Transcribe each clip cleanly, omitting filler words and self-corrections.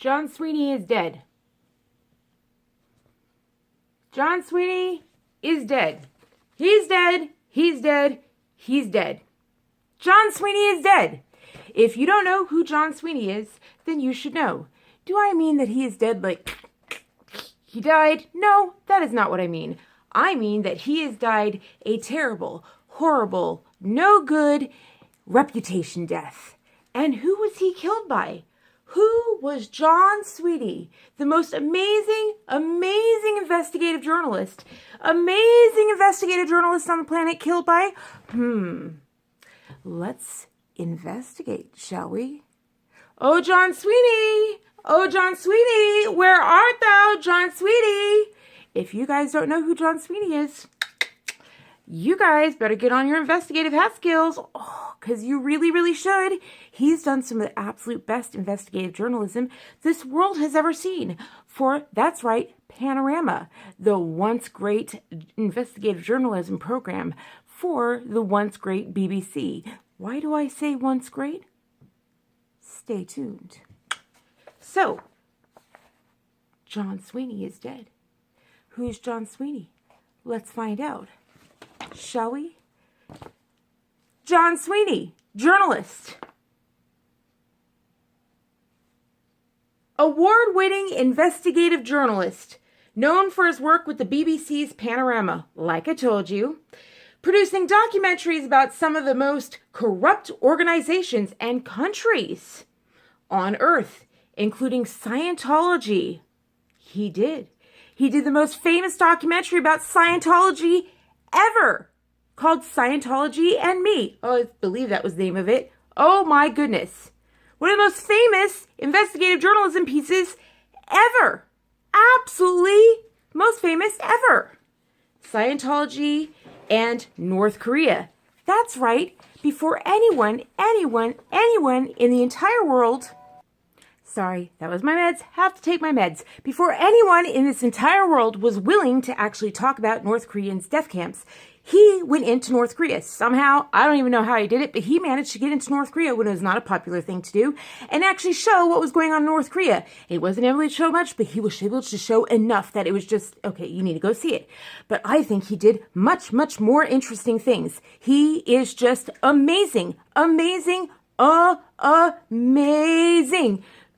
John Sweeney is dead. John Sweeney is dead. He's dead. He's dead. He's dead. John Sweeney is dead. If you don't know who John Sweeney is, then you should know. Do I mean that he is dead like he died? No, that is not what I mean. I mean that he has died a terrible, horrible, no good reputation death. And who was he killed by? Who was John Sweeney, the most amazing investigative journalist on the planet, killed by? Let's investigate, shall we? Oh, John Sweeney! Oh, John Sweeney! Where art thou, John Sweeney? If you guys don't know who John Sweeney is, you guys better get on your investigative hat skills. Because you really, really should. He's done some of the absolute best investigative journalism this world has ever seen. For, that's right, Panorama, the once great investigative journalism program for the once great BBC. Why do I say once great? Stay tuned. So, John Sweeney is dead. Who's John Sweeney? Let's find out. Shall we? John Sweeney, journalist. Award-winning investigative journalist, known for his work with the BBC's Panorama, like I told you, producing documentaries about some of the most corrupt organizations and countries on Earth, including Scientology. He did the most famous documentary about Scientology ever, called Scientology and Me. Oh, I believe that was the name of it. Oh my goodness. One of the most famous investigative journalism pieces ever. Absolutely most famous ever. Scientology and North Korea. That's right. Before anyone in the entire world... Sorry, that was my meds. Have to take my meds. Before anyone in this entire world was willing to actually talk about North Koreans' death camps, he went into North Korea. Somehow, I don't even know how he did it, but he managed to get into North Korea when it was not a popular thing to do and actually show what was going on in North Korea. He wasn't able to show much, but he was able to show enough that it was just, okay, you need to go see it. But I think he did much more interesting things. He is just amazing.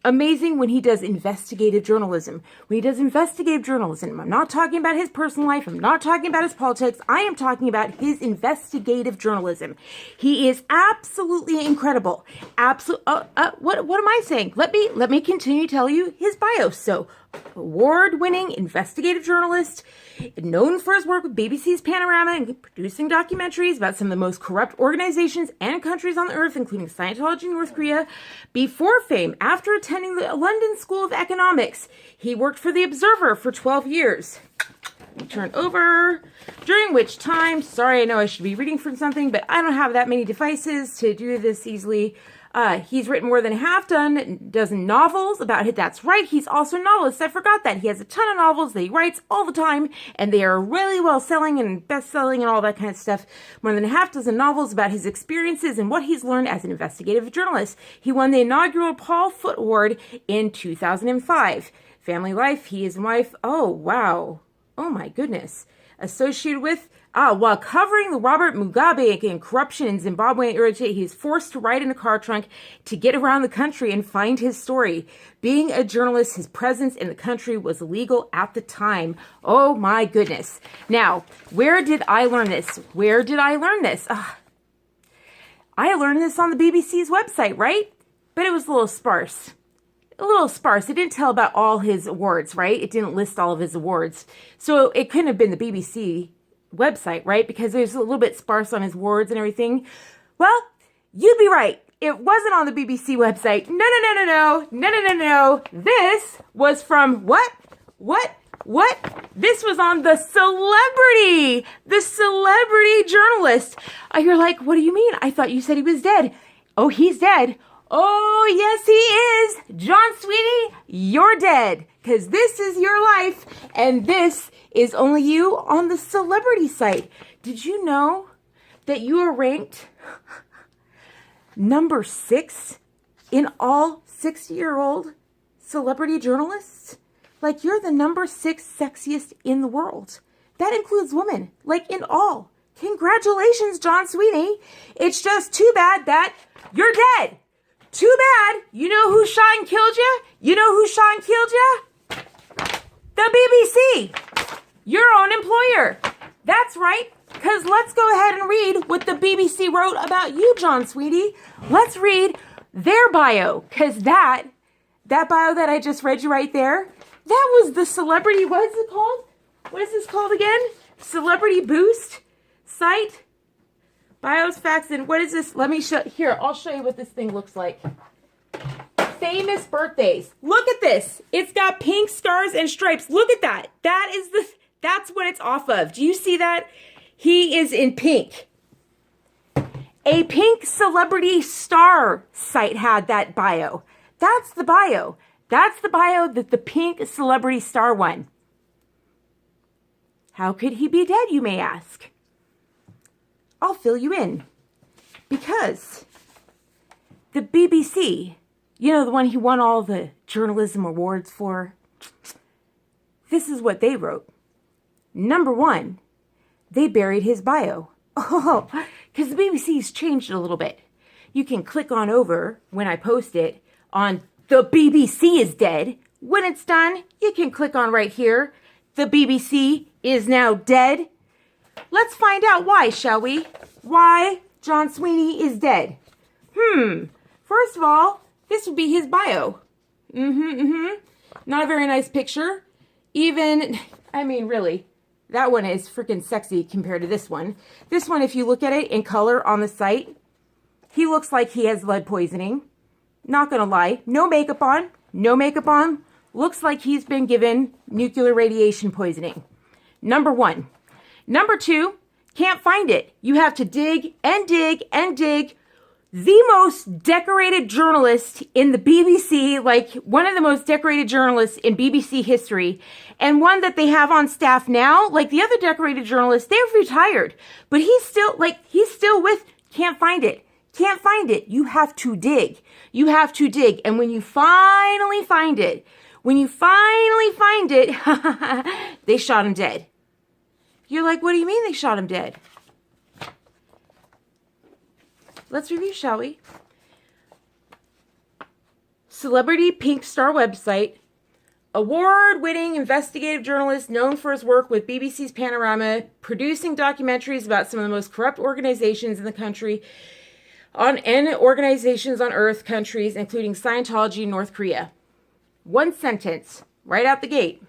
Amazing when he does investigative journalism. I'm not talking about his personal life. I'm not talking about his politics. I am talking about his investigative journalism. He is absolutely incredible. What am I saying? Let me continue to tell you his bio. So, award-winning investigative journalist, known for his work with BBC's Panorama and producing documentaries about some of the most corrupt organizations and countries on the earth, including Scientology and North Korea. Before fame, after attending the London School of Economics, he worked for The Observer for 12 years. Turn over. During which time, sorry, I know I should be reading from something, but I don't have that many devices to do this easily. He's written more than a dozen novels about it. That's right. He's also a novelist. I forgot that. He has a ton of novels that he writes all the time, and they are really well selling and best selling and all that kind of stuff. More than a dozen novels about his experiences and what he's learned as an investigative journalist. He won the inaugural Paul Foot Award in 2005. Family life, he is wife. Oh, wow. Oh, my goodness. Associated with... while covering the Robert Mugabe and corruption in Zimbabwe and Eritrea, he is forced to ride in a car trunk to get around the country and find his story. Being a journalist, his presence in the country was illegal at the time. Oh my goodness. Now, where did I learn this? I learned this on the BBC's website, right? But it was a little sparse. It didn't tell about all his awards, right? It didn't list all of his awards. So it couldn't have been the BBC website, right? Because there's a little bit sparse on his words and everything. Well, you'd be right. It wasn't on the BBC website. No. This was from what? This was on the Celebrity Journalist. You're like, what do you mean? I thought you said he was dead. Oh, he's dead. Oh, yes, he is. John Sweeney, you're dead. Because this is your life, and this is only you on the Celebrity site. Did you know that you are ranked number 6 in all 60-year-old celebrity journalists? Like, you're the number 6 sexiest in the world. That includes women, like in all. Congratulations, John Sweeney. It's just too bad that you're dead. Too bad. You know who shot and killed you? You know who shot and killed you? The BBC. Your own employer. That's right. Because let's go ahead and read what the BBC wrote about you, John Sweeney. Let's read their bio. Because that bio that I just read you right there, that was the celebrity, what is it called? What is this called again? Celebrity Boost site. Bios, facts, and what is this? Let me show, here, I'll show you what this thing looks like. Famous birthdays. Look at this. It's got pink stars and stripes. Look at that. That's what it's off of. Do you see that? He is in pink. A pink celebrity star site had that bio. That's the bio. That's the bio that the pink celebrity star one. How could he be dead, you may ask? I'll fill you in. Because the BBC, you know, the one he won all the journalism awards for, this is what they wrote. Number 1, they buried his bio. Oh, because the BBC's changed it a little bit. You can click on over when I post it on the BBC is dead. When it's done, you can click on right here. The BBC is now dead. Let's find out why, shall we? Why John Sweeney is dead. First of all, this would be his bio. Not a very nice picture. Even, I mean, really, that one is freaking sexy compared to this one. This one, if you look at it in color on the site, he looks like he has lead poisoning. Not gonna lie. No makeup on. No makeup on. Looks like he's been given nuclear radiation poisoning. Number 1. Number 2, can't find it. You have to dig and dig and dig. The most decorated journalist in the BBC, like one of the most decorated journalists in BBC history, and one that they have on staff now, like the other decorated journalists, they've retired. But he's still with, can't find it. Can't find it. You have to dig. You have to dig. And when you finally find it, they shot him dead. You're like, what do you mean they shot him dead? Let's review, shall we? Celebrity Pink Star website. Award-winning investigative journalist known for his work with BBC's Panorama, producing documentaries about some of the most corrupt organizations in the country, and organizations on Earth, countries, including Scientology and North Korea. One sentence, right out the gate.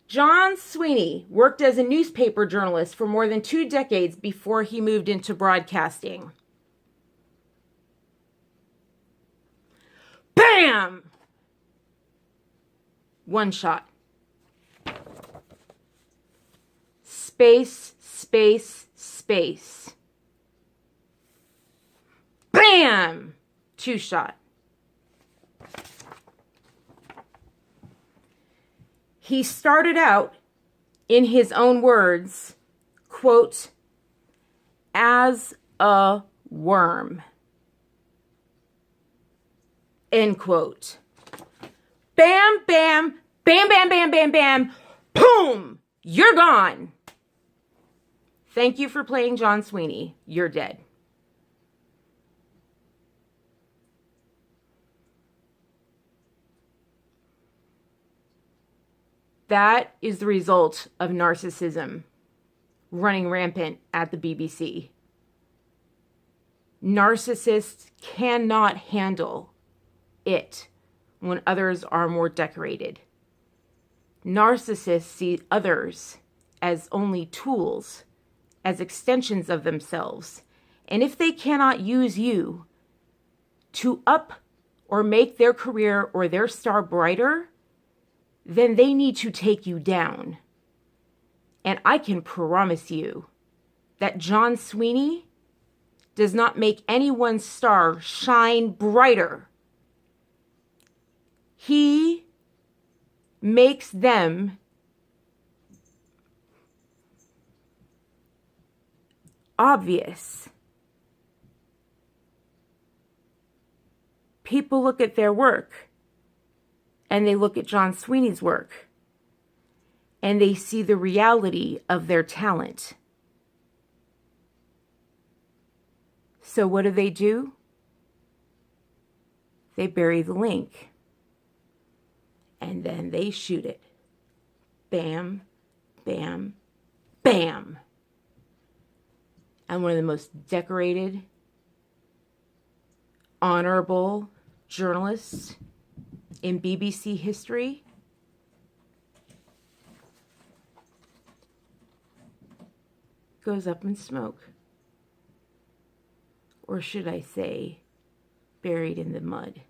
John Sweeney worked as a newspaper journalist for more than 2 decades before he moved into broadcasting. Bam! One shot. Space, space, space. Bam! 2 shot. He started out, in his own words, quote, as a worm, end quote. Bam, bam, bam, bam, bam, bam, bam, boom, you're gone. Thank you for playing John Sweeney. You're dead. That is the result of narcissism running rampant at the BBC. Narcissists cannot handle it when others are more decorated. Narcissists see others as only tools, as extensions of themselves. And if they cannot use you to up or make their career or their star brighter, then they need to take you down. And I can promise you that John Sweeney does not make anyone's star shine brighter. He makes them obvious. People look at their work and they look at John Sweeney's work, and they see the reality of their talent. So what do? They bury the link, and then they shoot it. Bam, bam, bam. I'm one of the most decorated, honorable journalists in BBC history. Goes up in smoke. Or should I say, buried in the mud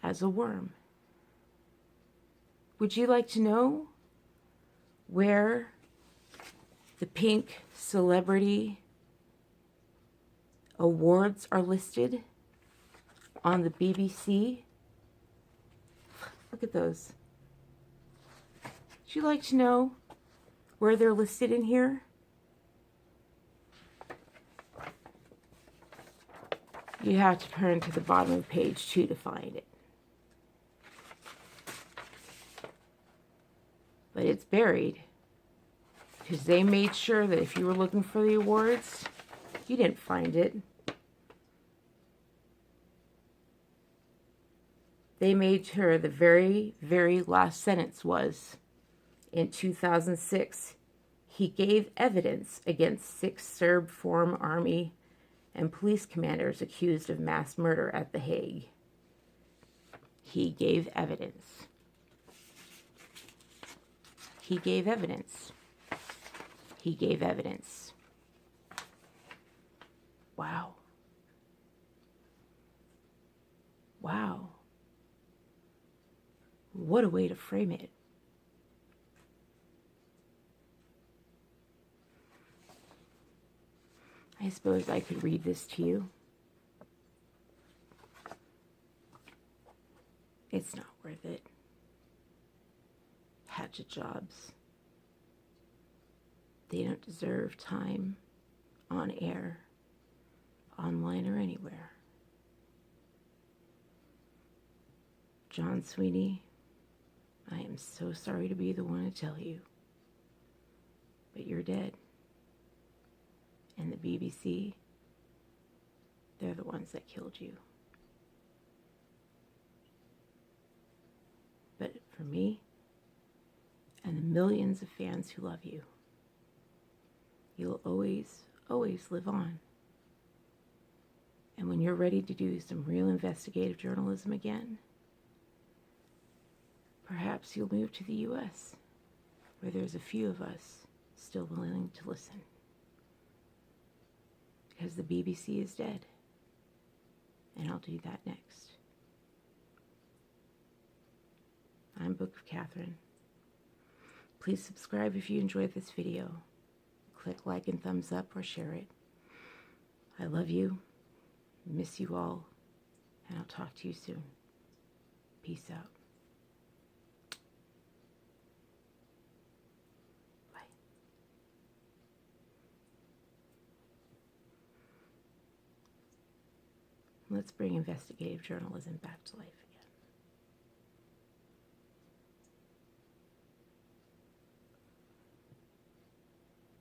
as a worm. Would you like to know where the pink celebrity awards are listed on the BBC? Look at those. Would you like to know where they're listed in here? You have to turn to the bottom of page 2 to find it. But it's buried because they made sure that if you were looking for the awards, you didn't find it. They made sure the very, very last sentence was, in 2006, he gave evidence against 6 Serb Foreign Army and police commanders accused of mass murder at The Hague. He gave evidence. He gave evidence. He gave evidence. Wow. Wow. What a way to frame it. I suppose I could read this to you. It's not worth it. Hatchet jobs. They don't deserve time on air, online, or anywhere. John Sweeney, I am so sorry to be the one to tell you, but you're dead. And the BBC, they're the ones that killed you. But for me, and the millions of fans who love you, you'll always, always live on. And when you're ready to do some real investigative journalism again, perhaps you'll move to the US, where there's a few of us still willing to listen. Because the BBC is dead. And I'll do that next. I'm Book of Katherine. Please subscribe if you enjoyed this video. Click like and thumbs up or share it. I love you, miss you all, and I'll talk to you soon. Peace out. Bye. Let's bring investigative journalism back to life.